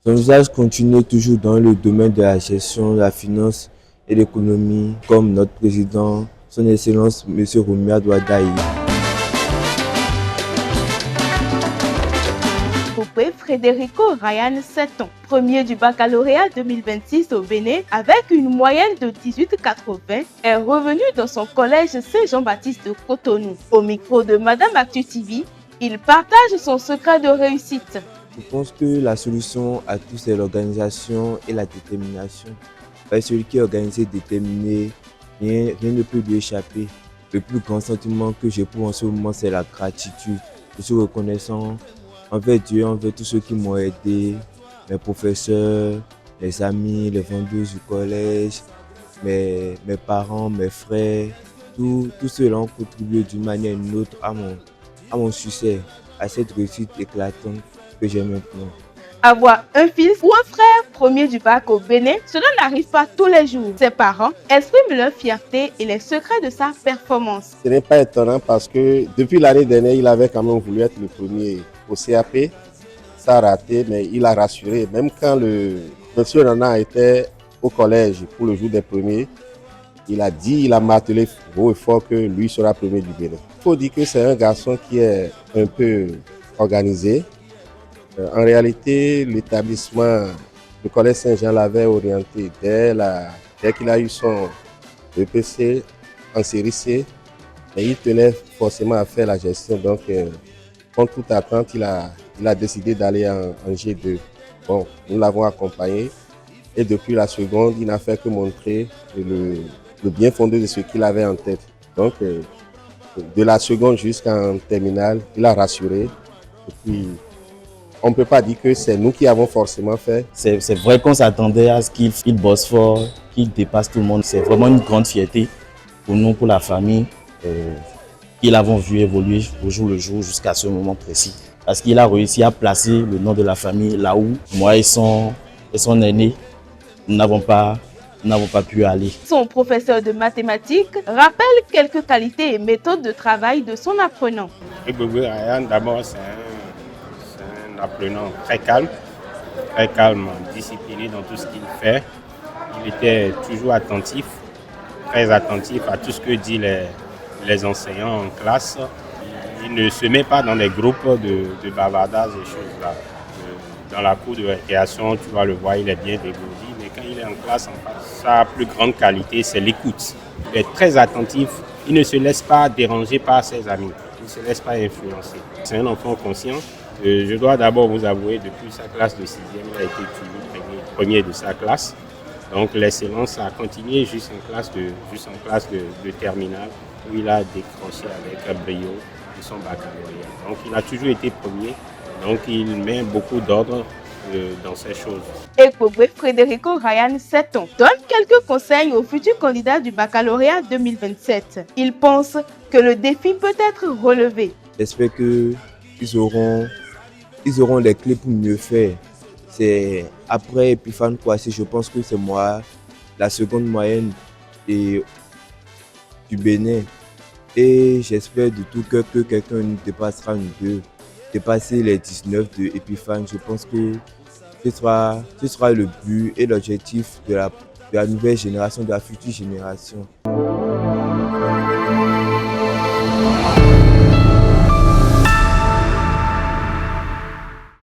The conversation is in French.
Son usage continue toujours dans le domaine de la gestion, la finance et l'économie, comme notre président, son Excellence M. Romuald Wadaï. Kopé Frédérico Ryan, 7 ans, premier du baccalauréat 2026 au Bénin avec une moyenne de 18,80, est revenu dans son collège Saint-Jean-Baptiste de Cotonou. Au micro de Madame Actu TV, il partage son secret de réussite. Je pense que la solution à tout, c'est l'organisation et la détermination. Celui qui est organisé, déterminé, rien ne peut lui échapper. Le plus grand sentiment que j'éprouve en ce moment, c'est la gratitude. Je suis reconnaissant envers Dieu, envers tous ceux qui m'ont aidé, mes professeurs, les amis, les vendeuses du collège, mes parents, mes frères. Tous ceux-là ont contribué d'une manière ou d'une autre à mon succès, à cette réussite éclatante que j'ai maintenant. Avoir un fils ou un frère premier du bac au Bénin, cela n'arrive pas tous les jours. Ses parents expriment leur fierté et les secrets de sa performance. Ce n'est pas étonnant parce que depuis l'année dernière, il avait quand même voulu être le premier au CAP. Ça a raté, mais il a rassuré. Même quand le monsieur Nana était au collège pour le jour des premiers, il a martelé haut et fort que lui sera premier du Bénin. Il faut dire que c'est un garçon qui est un peu organisé. En réalité, l'établissement, le collège Saint-Jean l'avait orienté dès qu'il a eu son EPC en série C, mais il tenait forcément à faire la gestion. Donc, contre toute attente, il a décidé d'aller en G2. Bon, nous l'avons accompagné et depuis la seconde, il n'a fait que montrer le bien fondé de ce qu'il avait en tête. Donc, de la seconde jusqu'en terminale, il a rassuré. Et puis, on ne peut pas dire que c'est nous qui avons forcément fait. C'est vrai qu'on s'attendait à ce qu'il bosse fort, qu'il dépasse tout le monde. C'est vraiment une grande fierté pour nous, pour la famille, qu'il avons vu évoluer au jour le jour jusqu'à ce moment précis. Parce qu'il a réussi à placer le nom de la famille là où moi et son aîné, nous n'avons pas pu aller. Son professeur de mathématiques rappelle quelques qualités et méthodes de travail de son apprenant. Ryan, d'abord, c'est un apprenant très calme, discipliné dans tout ce qu'il fait. Il était toujours attentif, très attentif à tout ce que disent les enseignants en classe. Il ne se met pas dans des groupes de bavardage et choses là. Dans la cour de récréation, tu vas le voir, il est bien dégourdi, mais quand il est en classe, sa plus grande qualité, c'est l'écoute. Il est très attentif, il ne se laisse pas déranger par ses amis, il ne se laisse pas influencer. C'est un enfant conscient. Je dois d'abord vous avouer, depuis sa classe de 6e, il a été toujours premier de sa classe. Donc l'excellence a continué jusqu'en classe de terminale, où il a décroché avec brio de son baccalauréat. Donc il a toujours été premier. Donc il met beaucoup d'ordre dans ces choses. Ekpogbe Frédérico Ryan, 7 ans, donne quelques conseils aux futurs candidats du baccalauréat 2027. Il pense que le défi peut être relevé. J'espère qu'ils auront les clés pour mieux faire. C'est après Epiphane Kouassi, je pense que c'est moi, la seconde moyenne du Bénin. Et j'espère de tout cœur que quelqu'un nous dépassera une deux. Dépasser les 19 de Epiphane, je pense que ce sera le but et l'objectif de la nouvelle génération, de la future génération.